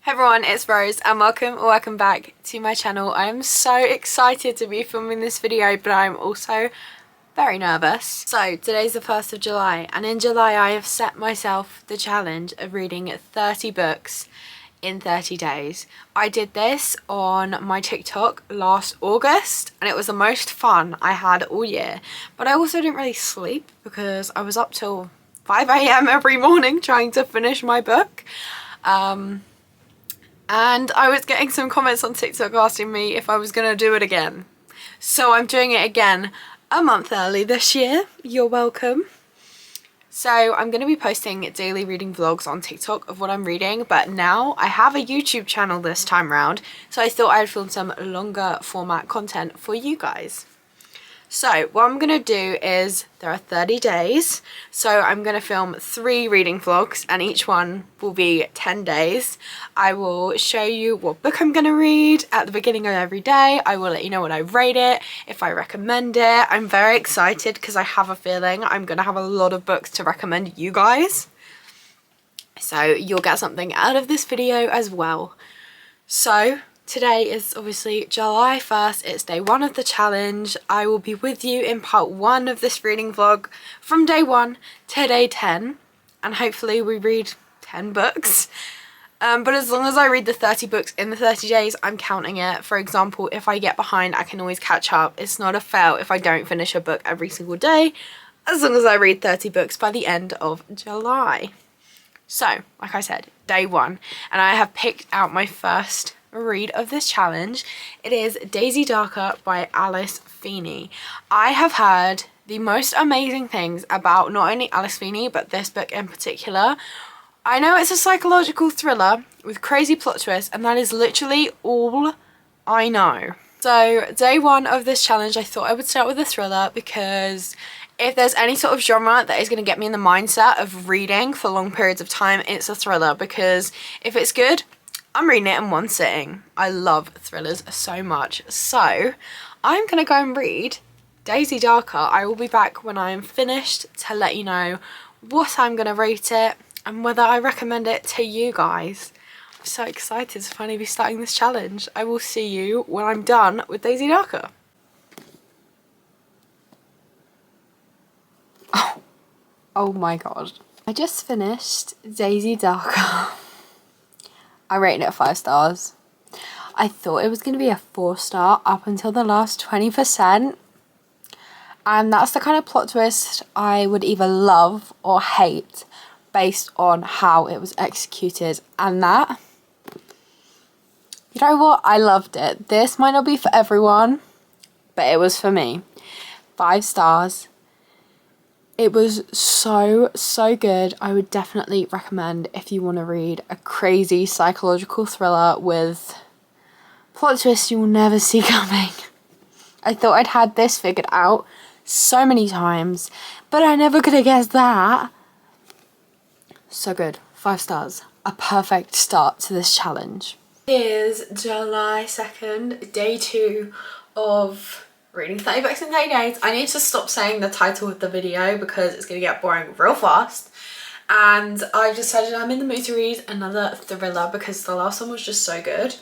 Hey everyone, it's Rose and welcome back to my channel. I'm so excited to be filming this video, but I'm also very nervous. So today's the 1st of July, and in July I have set myself the challenge of reading 30 books in 30 days. I did this on my TikTok last August and it was the most fun I had all year, but I also didn't really sleep because I was up till 5 AM every morning trying to finish my book. And I was getting some comments on TikTok asking me if I was going to do it again. So I'm doing it again a month early this year. You're welcome. So I'm going to be posting daily reading vlogs on TikTok of what I'm reading, but now I have a YouTube channel this time round, so I thought I'd film some longer format content for you guys. So what I'm going to do is, there are 30 days, so I'm going to film 3 reading vlogs and each one will be 10 days. I will show you what book I'm going to read at the beginning of every day. I will let you know what I rate it, if I recommend it. I'm very excited because I have a feeling I'm going to have a lot of books to recommend you guys. So you'll get something out of this video as well. So today is obviously July 1st, it's day 1 of the challenge. I will be with you in part 1 of this reading vlog from day 1 to day 10, and hopefully we read 10 books. But as long as I read the 30 books in the 30 days, I'm counting it. For example, if I get behind, I can always catch up. It's not a fail if I don't finish a book every single day, as long as I read 30 books by the end of July. So, like I said, day 1, and I have picked out my first read of this challenge. It is Daisy Darker by Alice Feeney. I have heard the most amazing things about not only Alice Feeney but this book in particular. I know it's a psychological thriller with crazy plot twists, and that is literally all I know. So day 1 of this challenge, I thought I would start with a thriller because if there's any sort of genre that is going to get me in the mindset of reading for long periods of time, it's a thriller, because if it's good, I'm reading it in one sitting. I love thrillers so much. So I'm going to go and read Daisy Darker. I will be back when I am finished to let you know what I'm going to rate it and whether I recommend it to you guys. I'm so excited to finally be starting this challenge. I will see you when I'm done with Daisy Darker. Oh my god. I just finished Daisy Darker. I rated it 5 stars. I thought it was going to be a 4-star up until the last 20%. And that's the kind of plot twist I would either love or hate based on how it was executed. And that, you know what? I loved it. This might not be for everyone, but it was for me. 5 stars. It was so good. I would definitely recommend if you want to read a crazy psychological thriller with plot twists you will never see coming. I thought I'd had this figured out so many times, but I never could have guessed that. So good. 5 stars. A perfect start to this challenge. It is July 2nd, day 2 of reading 30 books in 30 days. I need to stop saying the title of the video because it's going to get boring real fast. And I've decided I'm in the mood to read another thriller because the last one was just so good.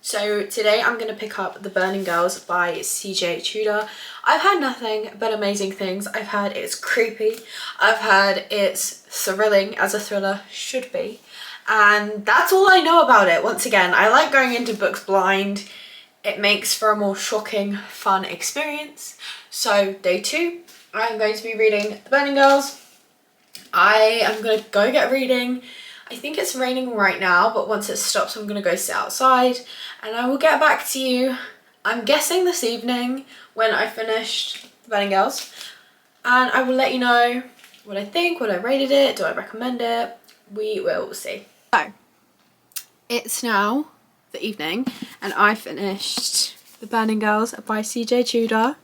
So today I'm going to pick up The Burning Girls by CJ Tudor. I've heard nothing but amazing things. I've heard it's creepy. I've heard it's thrilling, as a thriller should be. And that's all I know about it. Once again, I like going into books blind. It makes for a more shocking, fun experience. So day 2, I'm going to be reading The Burning Girls. I am going to go get reading. I think it's raining right now, but once it stops I'm going to go sit outside and I will get back to you, I'm guessing this evening, when I finished The Burning Girls. And I will let you know what I think, what I rated it, do I recommend it? We will see. So, it's now the evening and I finished The Burning Girls by CJ Tudor.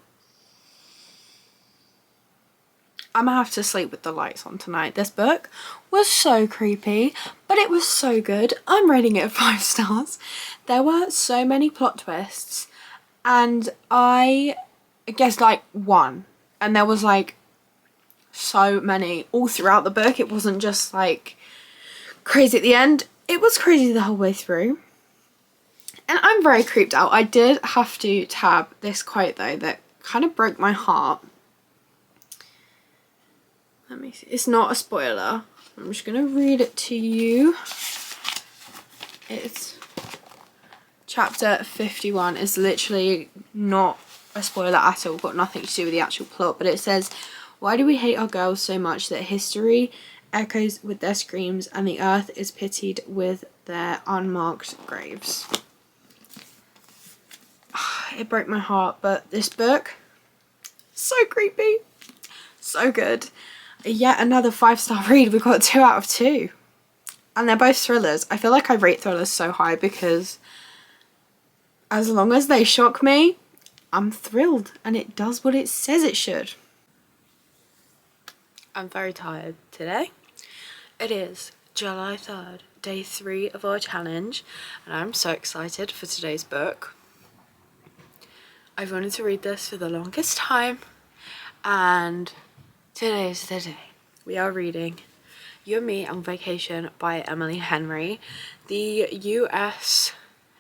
I'm gonna have to sleep with the lights on tonight. This book was so creepy, but it was so good. I'm rating it 5 stars. There were so many plot twists and I guess like 1, and there was like so many all throughout the book. It wasn't just like crazy at the end. it was crazy the whole way through. And I'm very creeped out. I did have to tab this quote though that kind of broke my heart. Let me see. It's not a spoiler. I'm just going to read it to you. It's chapter 51. It's literally not a spoiler at all. Got nothing to do with the actual plot. But it says, why do we hate our girls so much that history echoes with their screams and the earth is pitied with their unmarked graves? It broke my heart, but this book, so creepy, so good. Yet another 5-star read. We got 2 out of 2, and they're both thrillers. I feel like I rate thrillers so high because as long as they shock me, I'm thrilled, and it does what it says it should. I'm very tired today. It is July 3rd, day 3 of our challenge, and I'm so excited for today's book. I've wanted to read this for the longest time, and today's the day. We are reading You and Me on Vacation by Emily Henry. The US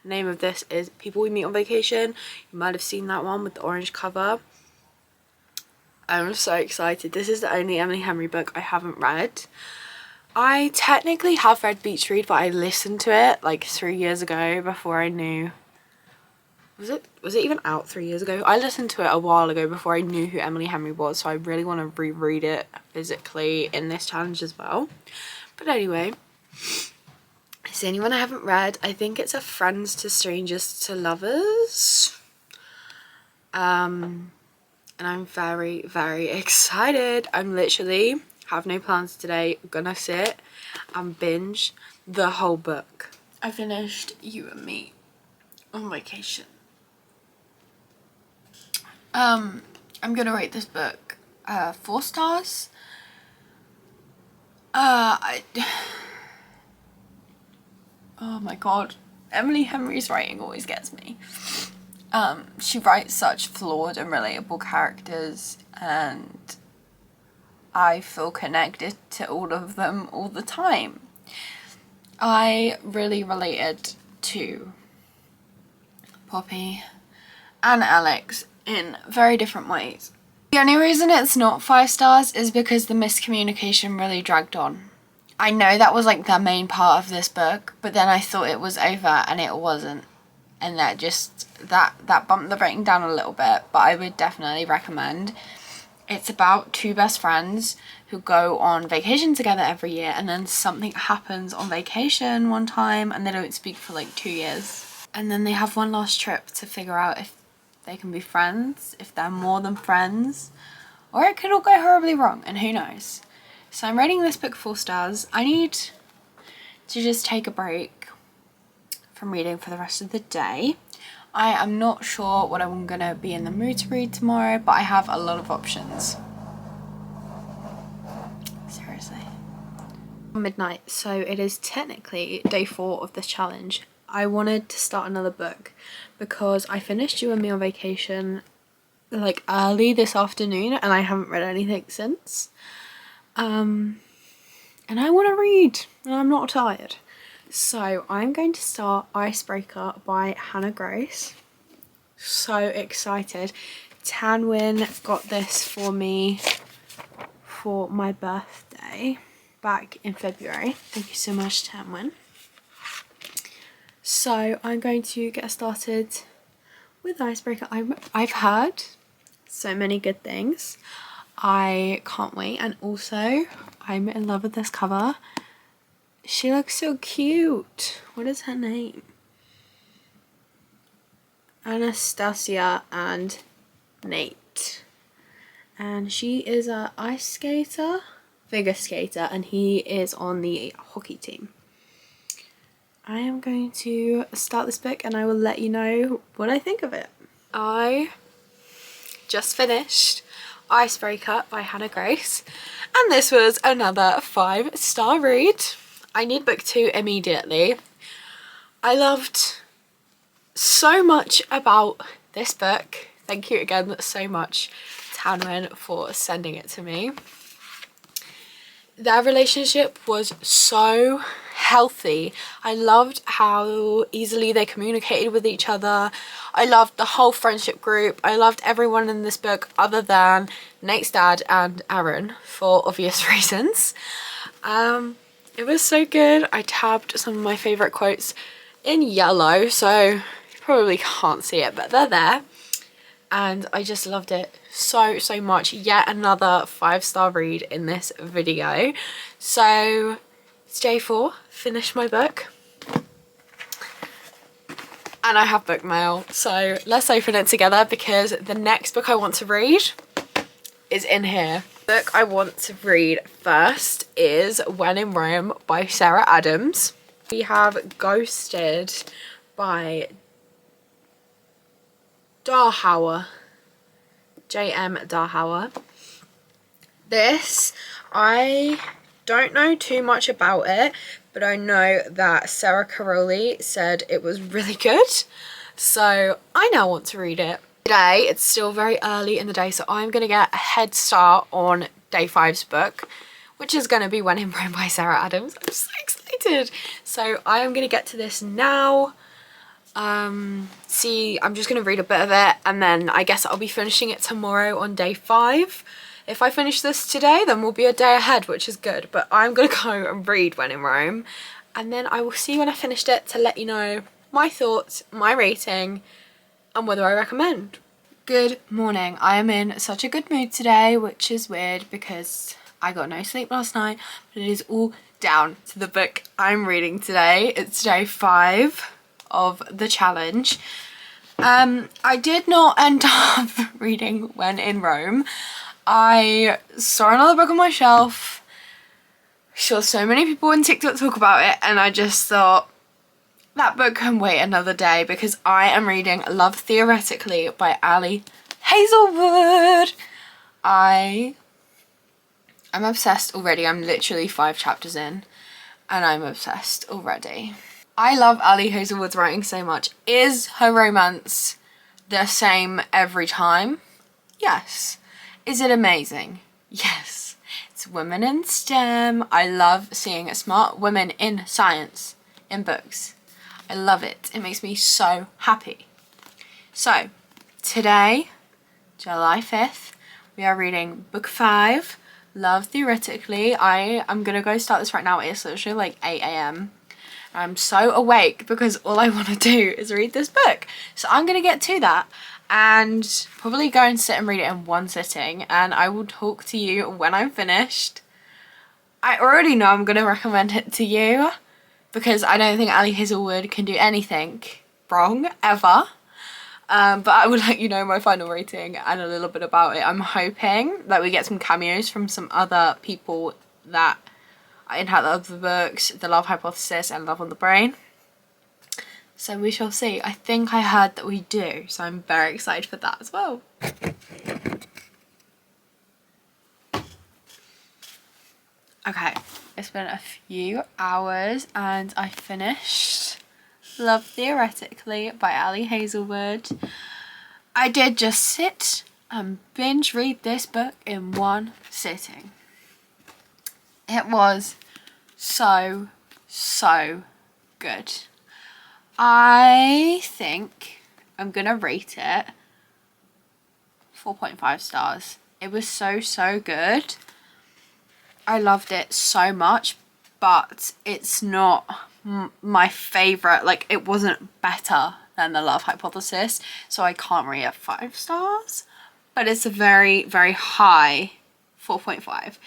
name of this is People We Meet on Vacation. You might have seen that one with the orange cover. I'm so excited. This is the only Emily Henry book I haven't read. I technically have read Beach Read, but I listened to it like 3 years ago before I knew. Was it even out 3 years ago? I listened to it a while ago before I knew who Emily Henry was, so I really want to reread it physically in this challenge as well. But anyway, it's the only one I haven't read. I think it's a Friends to Strangers to Lovers. And I'm very, very excited. I'm literally have no plans today. I'm gonna sit and binge the whole book. I finished You and Me on Vacation. I'm gonna rate this book 4 stars. Oh my god, Emily Henry's writing always gets me. She writes such flawed and relatable characters, and I feel connected to all of them all the time. I really related to Poppy and Alex in very different ways. The only reason it's not 5 stars is because the miscommunication really dragged on. I know that was like the main part of this book, but then I thought it was over and it wasn't. And that just, that bumped the rating down a little bit, but I would definitely recommend. It's about 2 best friends who go on vacation together every year, and then something happens on vacation one time and they don't speak for like 2 years. And then they have one last trip to figure out if they can be friends, if they're more than friends, or it could all go horribly wrong, and who knows. So I'm rating this book 4 stars. I need to just take a break from reading for the rest of the day. I am not sure what I'm gonna be in the mood to read tomorrow, but I have a lot of options. Seriously. Midnight, so it is technically day 4 of this challenge. I wanted to start another book because I finished You and Me on Vacation like early this afternoon and I haven't read anything since. And I want to read and I'm not tired. So I'm going to start Icebreaker by Hannah Grace. So excited. Tanwin got this for me for my birthday back in February. Thank you so much, Tanwin. So I'm going to get started with Icebreaker. I've heard so many good things. I can't wait, and also I'm in love with this cover. She looks so cute. What is her name? Anastasia and Nate. And she is a ice skater, figure skater, and he is on the hockey team. I am going to start this book and I will let you know what I think of it. I just finished Icebury Cut by Hannah Grace, and this was another 5-star read. I need book 2 immediately. I loved so much about this book. Thank you again so much, Tanwin, for sending it to me. Their relationship was so healthy. I loved how easily they communicated with each other. I loved the whole friendship group. I loved everyone in this book other than Nate's dad and Aaron, for obvious reasons. It was so good. I tabbed some of my favourite quotes in yellow, so you probably can't see it, but they're there. And I just loved it so much. Yet another 5-star read in this video. So it's day 4, finished my book, and I have book mail, so let's open it together because the next book I want to read is in here. The book I want to read first is When in Rome by Sarah Adams. We have Ghosted by Darhauer, J.M. Darhauer. This, I don't know too much about it, but I know that Sarah Caroli said it was really good, so I now want to read it. Today, it's still very early in the day, so I'm going to get a head start on day 5's book, which is going to be When in Rome by Sarah Adams. I'm so excited. So I am going to get to this now. I'm just going to read a bit of it, and then I guess I'll be finishing it tomorrow on day 5. If I finish this today, then we'll be a day ahead, which is good, but I'm going to go and read When in Rome, and then I will see you when I finished it to let you know my thoughts, my rating, and whether I recommend. Good morning. I am in such a good mood today, which is weird because I got no sleep last night, but it is all down to the book I'm reading today. It's day 5 of the challenge. I did not end up reading When in Rome. I saw another book on my shelf, saw so many people on TikTok talk about it, and I just thought that book can wait another day because I am reading Love Theoretically by Ali Hazelwood. I'm obsessed already. I'm literally 5 chapters in and I'm obsessed already. I love Ali Hazelwood's writing so much. Is her romance the same every time? Yes. Is it amazing? Yes. It's women in STEM. I love seeing smart women in science in books. I love it. It makes me so happy. So, today, July 5th, we are reading book 5, Love Theoretically. I am going to go start this right now. It's literally like 8 AM. I'm so awake because all I want to do is read this book. So I'm going to get to that and probably go and sit and read it in one sitting, and I will talk to you when I'm finished. I already know I'm going to recommend it to you because I don't think Ali Hazelwood can do anything wrong ever. But I will let you know my final rating and a little bit about it. I'm hoping that we get some cameos from some other people that inhabit other books, The Love Hypothesis and Love on the Brain. So we shall see. I think I heard that we do, so I'm very excited for that as well. Okay, it's been a few hours and I finished Love Theoretically by Ali Hazelwood. I did just sit and binge read this book in one sitting. It was so good. I think I'm gonna rate it 4.5 stars. It was so good. I loved it so much, but it's not my favourite. Like, it wasn't better than The Love Hypothesis, so I can't rate it 5 stars, but it's a very high 4.5.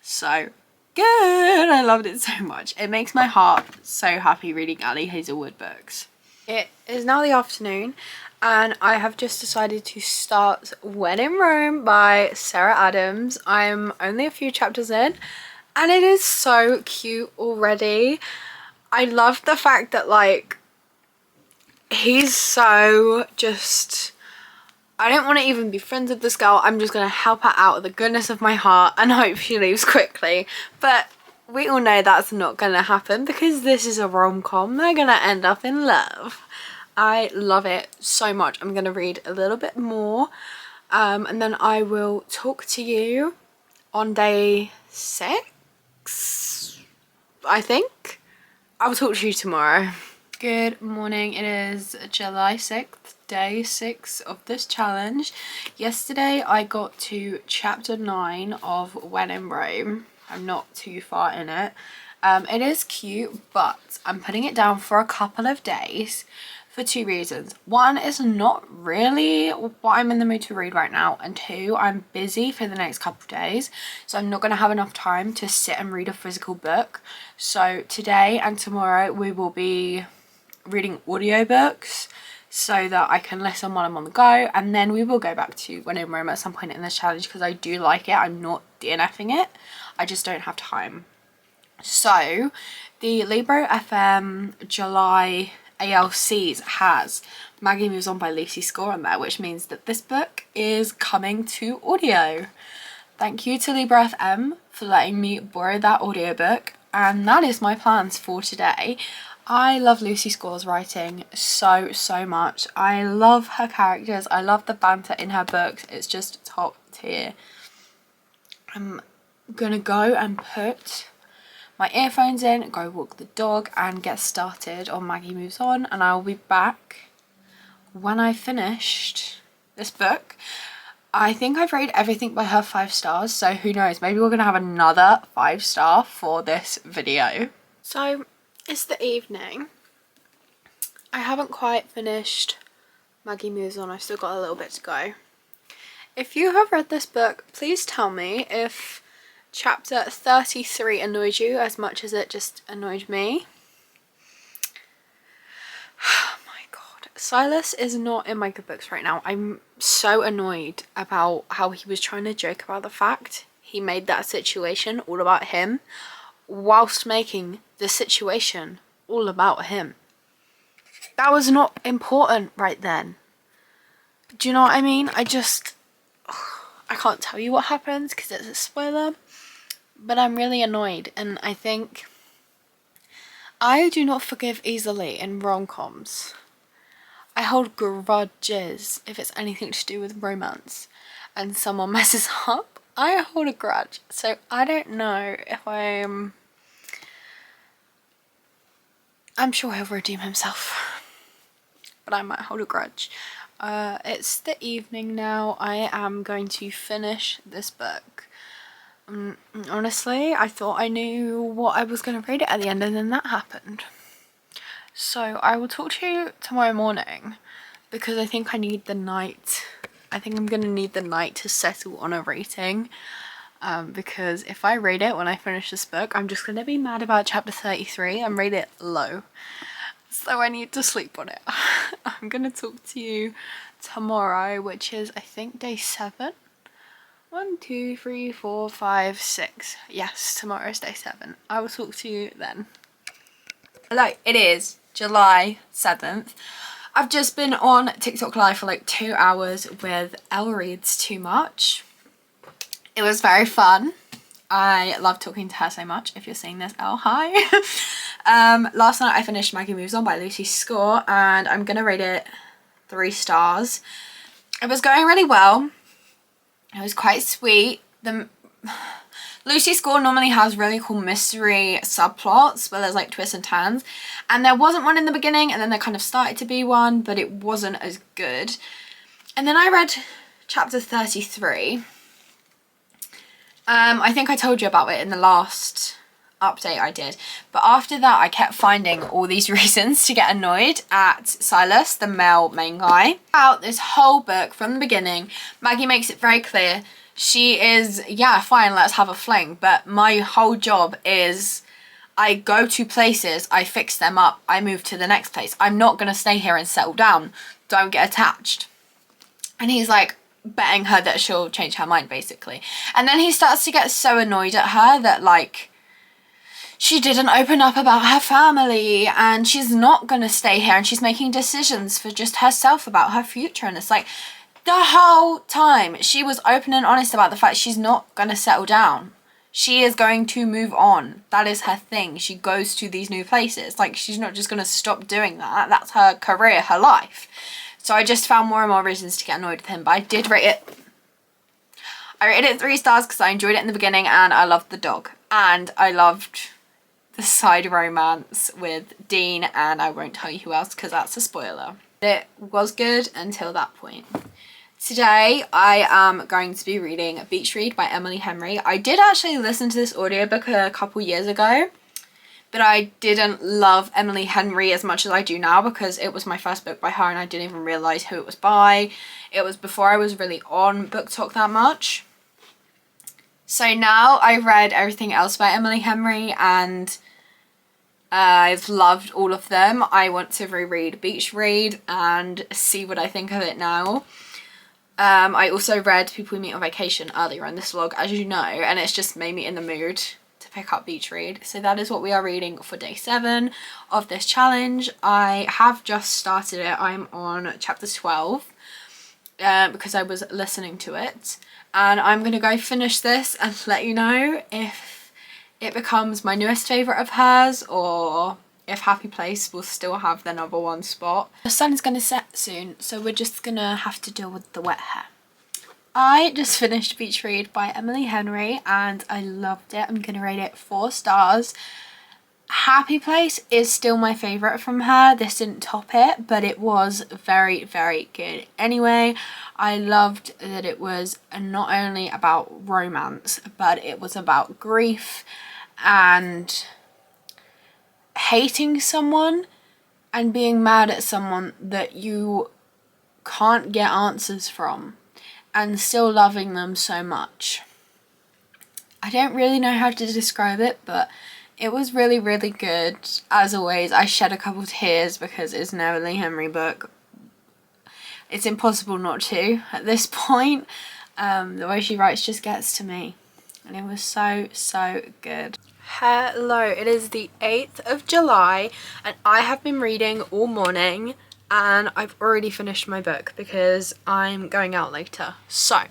So good. I loved it so much. It makes my heart so happy reading Ali Hazelwood books. It is now the afternoon and I have just decided to start When in Rome by Sarah Adams. I'm only a few chapters in and it is so cute already. I love the fact that, like, he's so just, I don't want to even be friends with this girl. I'm just going to help her out of the goodness of my heart and hope she leaves quickly. But we all know that's not going to happen because this is a rom-com. They're going to end up in love. I love it so much. I'm going to read a little bit more and then I will talk to you on day 6, I think. I will talk to you tomorrow. Good morning. It is July 6th, day 6 of this challenge. Yesterday I got to chapter 9 of When in Rome. I'm not too far in it. It is cute, but I'm putting it down for a couple of days for two reasons. One, is not really what I'm in the mood to read right now, and two, I'm busy for the next couple of days, so I'm not going to have enough time to sit and read a physical book. So today and tomorrow we will be reading audiobooks so that I can listen while I'm on the go, and then we will go back to When in Rome at some point in this challenge because I do like it. I'm not DNFing it, I just don't have time. So the Libro FM July ALCs has Maggie Moves On by Lucy Score on there, which means that this book is coming to audio. Thank you to Libro FM for letting me borrow that audiobook, and that is my plans for today. I love Lucy Score's writing so much. I love her characters, I love the banter in her books, it's just top tier. I'm gonna go and put my earphones in, go walk the dog and get started on Maggie Moves On, and I'll be back when I finished this book. I think I've rated everything by her 5 stars, so who knows, maybe we're gonna have another 5-star for this video. So it's the evening. I haven't quite finished Maggie Moves On, I've still got a little bit to go. If you have read this book, please tell me if chapter 33 annoyed you as much as it just annoyed me. Oh my god. Silas is not in my good books right now. I'm so annoyed about how he was trying to joke about the fact he made that situation all about him whilst making the situation all about him. That was not important right then. Do you know what I mean? I can't tell you what happens because it's a spoiler. But I'm really annoyed, and I think I do not forgive easily in rom-coms. I hold grudges if it's anything to do with romance and someone messes up. I hold a grudge, so I don't know if I'm sure he'll redeem himself, but I might hold a grudge. It's the evening now. I am going to finish this book. Honestly, I thought I knew what I was going to read it at the end, and then that happened. So I will talk to you tomorrow morning because I think I need the night. I think I'm going to need the night to settle on a rating, because if I read it when I finish this book, I'm just going to be mad about chapter 33 and rate it low. So I need to sleep on it. I'm going to talk to you tomorrow, which is I think day 7. 1, 2, 3, 4, 5, 6. Yes, tomorrow's day 7. I will talk to you then. Hello, it is July 7th. I've just been on TikTok live for like 2 hours with Elle Reads Too Much. It was very fun. I love talking to her so much. If you're seeing this, Elle, hi. Last night I finished Maggie Moves On by Lucy Score, and I'm gonna rate it 3 stars. It was going really well. It was quite sweet. Lucy Score normally has really cool mystery subplots where there's like twists and turns, and there wasn't one in the beginning, and then there kind of started to be one, but it wasn't as good. And then I read chapter 33. I think I told you about it in the last update I did, but after that I kept finding all these reasons to get annoyed at Silas, the male main guy. Throughout this whole book from the beginning, Maggie makes it very clear she is, yeah, fine, let's have a fling, but my whole job is I go to places, I fix them up, I move to the next place. I'm not gonna stay here and settle down. Don't get attached. And he's like betting her that she'll change her mind, basically. And then he starts to get so annoyed at her that like she didn't open up about her family and she's not gonna stay here and she's making decisions for just herself about her future. And it's like, the whole time she was open and honest about the fact she's not gonna settle down. She is going to move on. That is her thing. She goes to these new places. Like, she's not just gonna stop doing that. That's her career, her life. So I just found more and more reasons to get annoyed with him, but I did rate it. I rated it 3 stars because I enjoyed it in the beginning and I loved the dog. And I loved the side romance with Dean, and I won't tell you who else because that's a spoiler. It was good until that point. Today I am going to be reading Beach Read by Emily Henry. I did actually listen to this audiobook a couple years ago, but I didn't love Emily Henry as much as I do now because it was my first book by her and I didn't even realise who it was by. It was before I was really on Book Talk that much. So now I've read everything else by Emily Henry and I've loved all of them. I want to reread Beach Read and see what I think of it now. I also read People We Meet on Vacation earlier in this vlog, as you know, and it's just made me in the mood to pick up Beach Read. So that is what we are reading for day 7 of this challenge. I have just started it. I'm on chapter 12 because I was listening to it, and I'm going to go finish this and let you know if it becomes my newest favourite of hers or if Happy Place will still have their #1 spot. The sun is going to set soon, so we're just going to have to deal with the wet hair. I just finished Beach Read by Emily Henry and I loved it. I'm going to rate it 4 stars. Happy Place is still my favourite from her. This didn't top it, but it was very, very good. Anyway, I loved that it was not only about romance, but it was about grief and hating someone and being mad at someone that you can't get answers from and still loving them so much. I don't really know how to describe it, but it was really, really good. As always, I shed a couple tears because it's an Emily Henry book. It's impossible not to at this point. The way she writes just gets to me, and it was so, so good. Hello, it is the 8th of July and I have been reading all morning and I've already finished my book because I'm going out later. So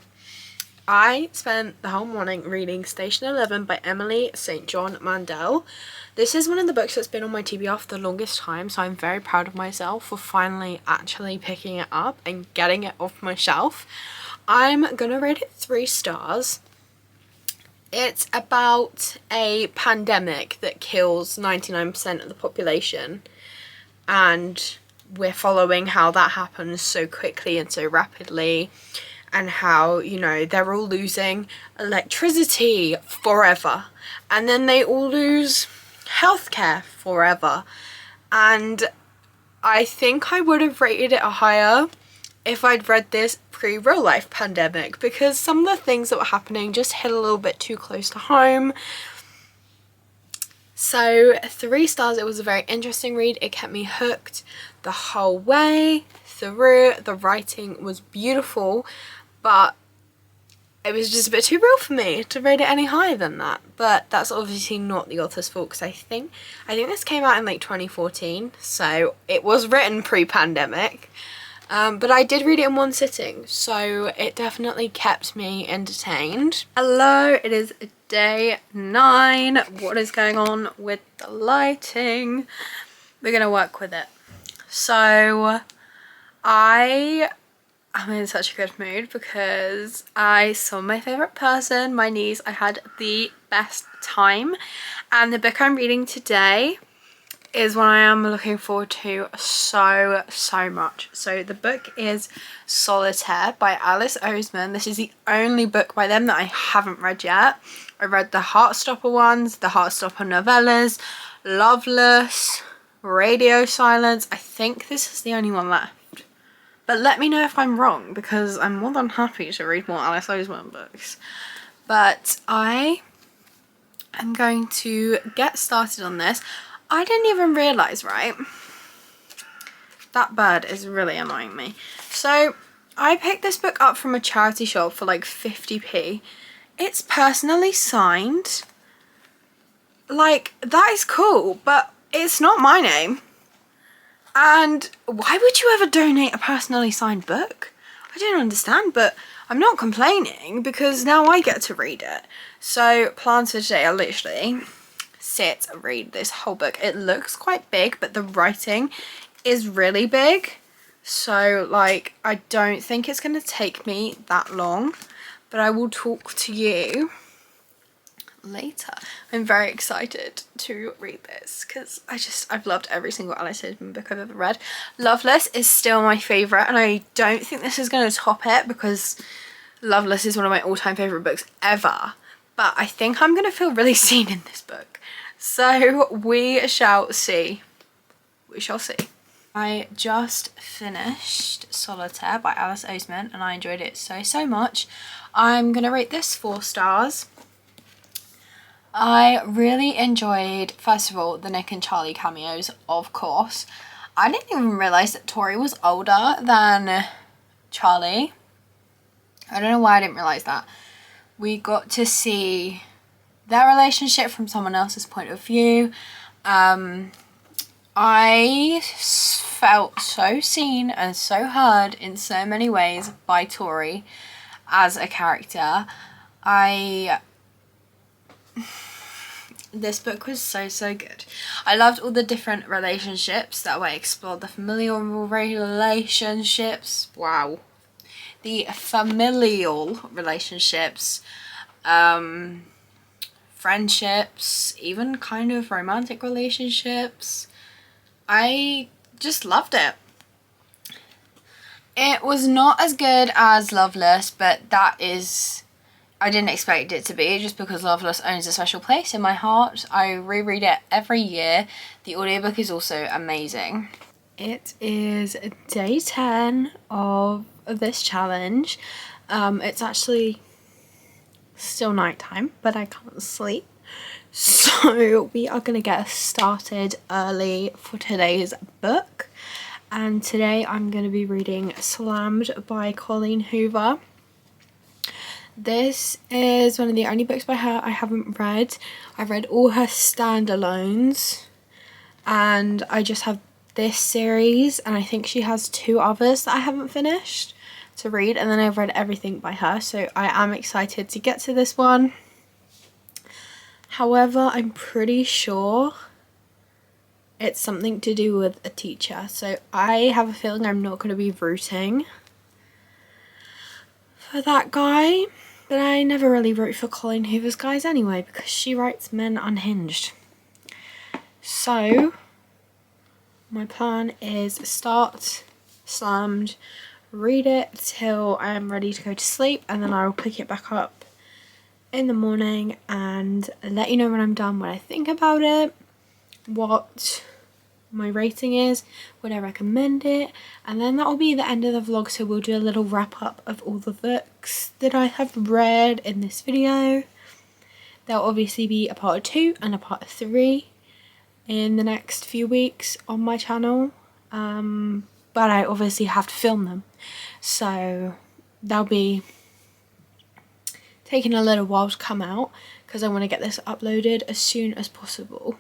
I spent the whole morning reading Station 11 by Emily St. John Mandel. This is one of the books that's been on my TBR for the longest time, so I'm very proud of myself for finally actually picking it up and getting it off my shelf. I'm gonna rate it 3 stars. It's about a pandemic that kills 99% of the population, and we're following how that happens so quickly and so rapidly, and how, you know, they're all losing electricity forever, and then they all lose healthcare forever. And I think I would have rated it higher if I'd read this pre-real life pandemic, because some of the things that were happening just hit a little bit too close to home. So 3 stars. It was a very interesting read. It kept me hooked the whole way through. The writing was beautiful, but it was just a bit too real for me to rate it any higher than that. But that's obviously not the author's fault, because I think this came out in like 2014, so it was written pre-pandemic. But I did read it in one sitting, so it definitely kept me entertained. Hello, it is day 9. What is going on with the lighting? We're gonna work with it. So I am in such a good mood because I saw my favourite person, my niece. I had the best time, and the book I'm reading today is one I am looking forward to so much. So the book is Solitaire by Alice Oseman. This is the only book by them that I haven't read yet. I read the Heartstopper ones, the Heartstopper novellas, Loveless, Radio Silence. I think this is the only one left. But let me know if I'm wrong, because I'm more than happy to read more Alice Oseman books. But I am going to get started on this. I didn't even realise, right? That bird is really annoying me. So I picked this book up from a charity shop for like 50p. It's personally signed. Like, that is cool, but it's not my name. And why would you ever donate a personally signed book? I don't understand, but I'm not complaining because now I get to read it. So plans for today are literally sit, read this whole book. It looks quite big, but the writing is really big. So like, I don't think it's going to take me that long, but I will talk to you later. I'm very excited to read this because I've loved every single Alice Oseman book I've ever read. Loveless is still my favourite, and I don't think this is going to top it because Loveless is one of my all-time favourite books ever. But I think I'm going to feel really seen in this book. So we shall see. We shall see. I just finished Solitaire by Alice Oseman and I enjoyed it so much. I'm going to rate this 4 stars. I really enjoyed, first of all, the Nick and Charlie cameos, of course. I didn't even realise that Tori was older than Charlie. I don't know why I didn't realise that. We got to see their relationship from someone else's point of view. I felt so seen and so heard in so many ways by Tori as a character. This book was so good. I loved all the different relationships that were explored, the familial relationships, wow, the familial relationships, friendships, even kind of romantic relationships. I just loved it. It was not as good as Loveless, but that is, I didn't expect it to be, just because Loveless owns a special place in my heart. I reread it every year. The audiobook is also amazing. It is day 10 of this challenge. It's actually still nighttime, but I can't sleep. So we are going to get started early for today's book. And today I'm going to be reading Slammed by Colleen Hoover. This is one of the only books by her I haven't read. I've read all her standalones and I just have this series, and I think she has 2 others that I haven't finished to read, and then I've read everything by her, so I am excited to get to this one. However, I'm pretty sure it's something to do with a teacher, so I have a feeling I'm not going to be rooting for that guy. But I never really root for Colleen Hoover's guys anyway, because she writes men unhinged. So my plan is start Slammed, read it till I am ready to go to sleep, and then I will pick it back up in the morning and let you know when I'm done, what I think about it, what my rating is, would I recommend it, and then that will be the end of the vlog. So we'll do a little wrap up of all the books that I have read in this video. There'll obviously be a part 2 and a part 3 in the next few weeks on my channel, but I obviously have to film them, so they'll be taking a little while to come out because I want to get this uploaded as soon as possible.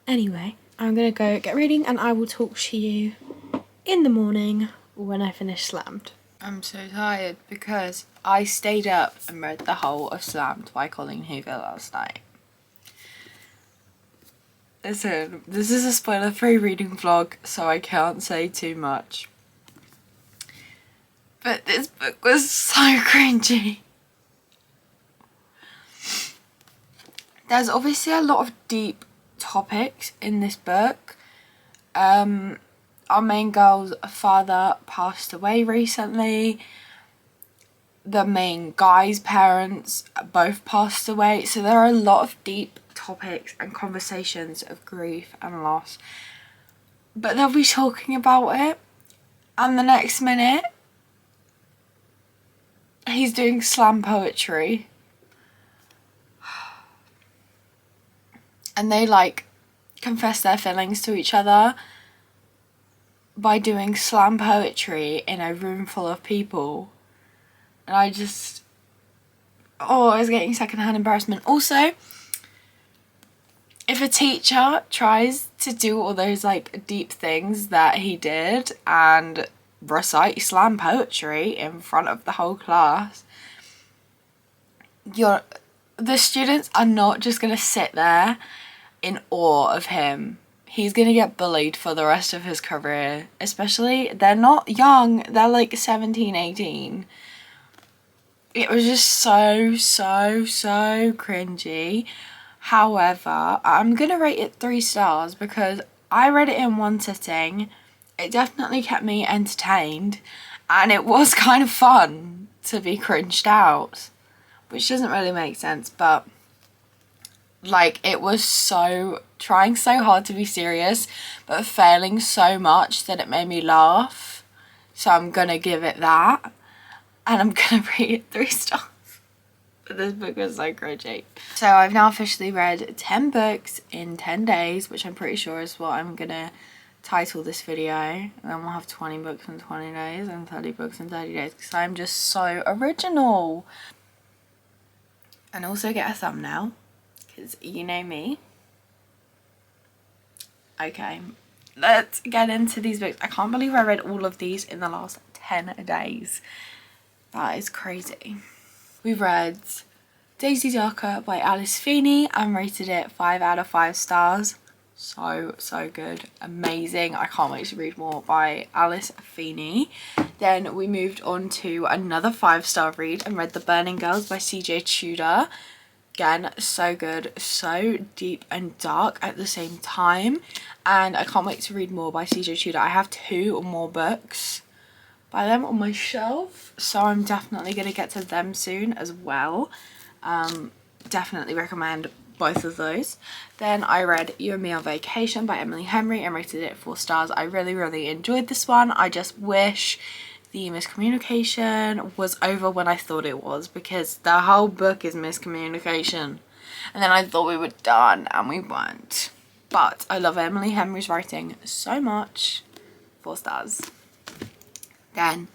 Anyway, I'm going to go get reading and I will talk to you in the morning when I finish Slammed. I'm so tired because I stayed up and read the whole of Slammed by Colleen Hoover last night. Listen, this is a spoiler-free reading vlog, so I can't say too much. But this book was so cringy. There's obviously a lot of deep topics in this book. Our main girl's father passed away recently. The main guy's parents both passed away. So there are a lot of deep topics and conversations of grief and loss. But they'll be talking about it, and the next minute he's doing slam poetry. And they like confess their feelings to each other by doing slam poetry in a room full of people. And I was getting secondhand embarrassment. Also, if a teacher tries to do all those like deep things that he did and recite slam poetry in front of the whole class, the students are not just going to sit there in awe of him. He's going to get bullied for the rest of his career. Especially, they're not young, they're like 17, 18. it was just so cringy. However, I'm gonna rate it 3 stars because I read it in one sitting. It definitely kept me entertained and it was kind of fun to be cringed out, which doesn't really make sense, but like it was so trying so hard to be serious but failing so much that it made me laugh. So I'm gonna give it that, and I'm gonna rate it 3 stars. But this book was so cringy. So I've now officially read 10 books in 10 days, which I'm pretty sure is what I'm gonna title this video. And then we'll have 20 books in 20 days and 30 books in 30 days because I'm just so original. And also get a thumbnail because you know me. Okay, let's get into these books. I can't believe I read all of these in the last 10 days. That is crazy. We read Daisy Darker by Alice Feeney and rated it 5 out of 5 stars. So good, amazing. I can't wait to read more by Alice Feeney. Then we moved on to another 5-star read and read The Burning Girls by CJ Tudor. Again, so good, so deep and dark at the same time, and I can't wait to read more by CJ Tudor. I have 2 more books by them on my shelf, so I'm definitely going to get to them soon as well. Definitely recommend both of those. Then I read You and Me on Vacation by Emily Henry and rated it 4 stars. I really enjoyed this one. I just wish the miscommunication was over when I thought it was, because the whole book is miscommunication, and then I thought we were done and we weren't. But I love Emily Henry's writing so much. 4 stars. Then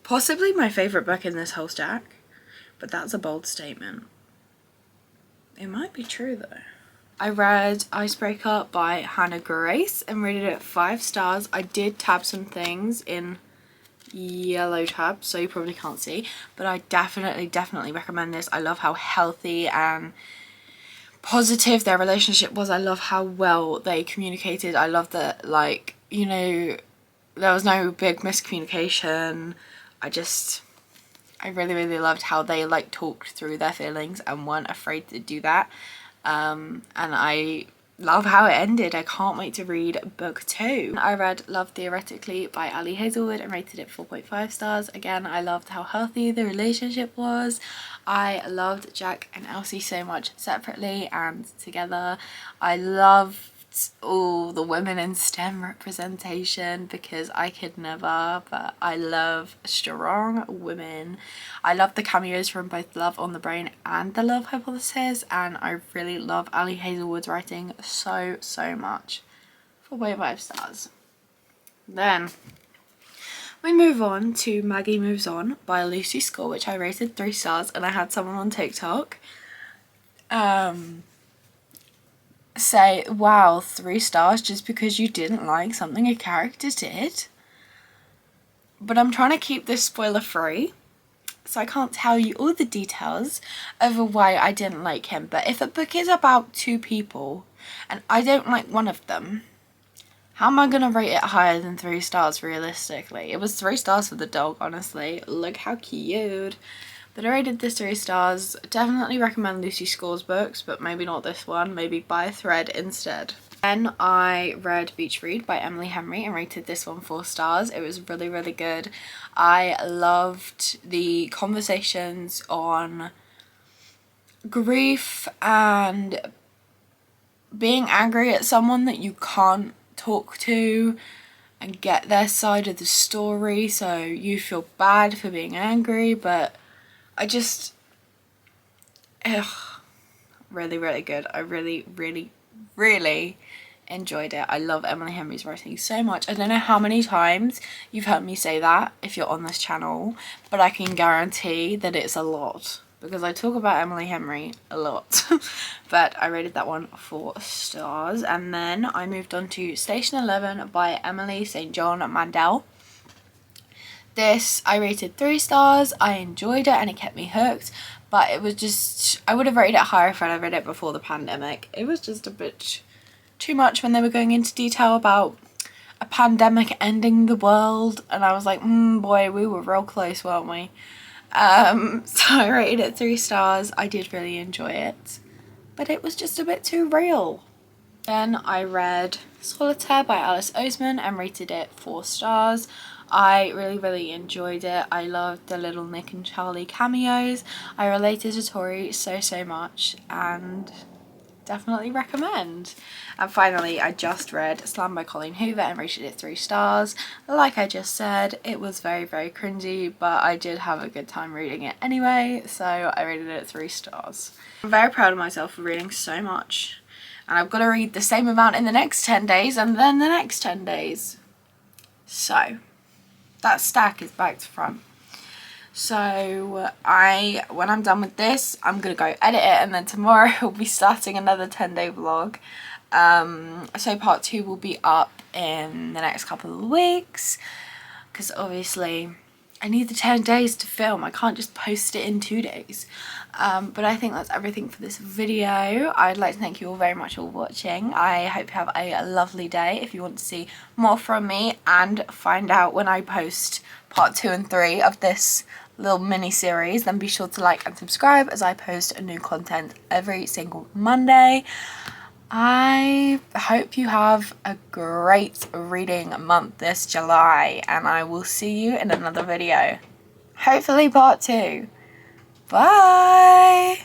possibly my favourite book in this whole stack, but that's a bold statement. It might be true though. I read Icebury Cut by Hannah Grace and rated it 5 stars. I did tab some things in yellow tab, so you probably can't see, but I definitely recommend this. I love how healthy and positive their relationship was. I love how well they communicated. I love that, like, you know, there was no big miscommunication. I really loved how they like talked through their feelings and weren't afraid to do that. And I love how it ended. I can't wait to read book 2. I read Love Theoretically by Ali Hazelwood and rated it 4.5 stars. Again, I loved how healthy the relationship was. I loved Jack and Elsie so much separately and together. I loved all the women in STEM representation because I could never, but I love strong women. I love the cameos from both Love on the Brain and The Love Hypothesis, and I really love Ali Hazelwood's writing so much. 4.5 stars. Then we move on to Maggie Moves On by Lucy Score, which I rated 3 stars, and I had someone on TikTok say, wow, 3 stars just because you didn't like something a character did. But I'm trying to keep this spoiler free, so I can't tell you all the details of why I didn't like him. But if a book is about 2 people and I don't like one of them, how am I gonna rate it higher than 3 stars realistically? It was 3 stars for the dog, honestly. Look how cute. But I rated this 3 stars. Definitely recommend Lucy Score's books, but maybe not this one. Maybe buy a thread instead. Then I read Beach Read by Emily Henry and rated this one 4 stars. It was really good. I loved the conversations on grief and being angry at someone that you can't talk to and get their side of the story, so you feel bad for being angry, but I just, really good. I really enjoyed it. I love Emily Henry's writing so much. I don't know how many times you've heard me say that if you're on this channel, but I can guarantee that it's a lot because I talk about Emily Henry a lot. But I rated that one 4 stars. And then I moved on to Station 11 by Emily St. John Mandel. This I rated 3 stars. I enjoyed it and it kept me hooked, but it was just, I would have rated it higher if I'd read it before the pandemic. It was just a bit too much when they were going into detail about a pandemic ending the world, and I was like, boy, we were real close, weren't we? So I rated it 3 stars. I did really enjoy it, but it was just a bit too real. Then I read Solitaire by Alice Oseman and rated it 4 stars. I really enjoyed it. I loved the little Nick and Charlie cameos. I related to Tori so much, and definitely recommend. And finally, I just read Slam by Colleen Hoover and rated it 3 stars. Like I just said, it was very cringy, but I did have a good time reading it anyway, so I rated it 3 stars. I'm very proud of myself for reading so much, and I've got to read the same amount in the next 10 days and then the next 10 days. So that stack is back to front. So when I'm done with this, I'm gonna go edit it, and then tomorrow we'll be starting another 10-day vlog. So part 2 will be up in the next couple of weeks, because obviously I need the 10 days to film. I can't just post it in 2 days. But I think that's everything for this video. I'd like to thank you all very much for watching. I hope you have a lovely day. If you want to see more from me and find out when I post part 2 and 3 of this little mini series, then be sure to like and subscribe, as I post new content every single Monday. I hope you have a great reading month this July, and I will see you in another video. Hopefully part 2. Bye!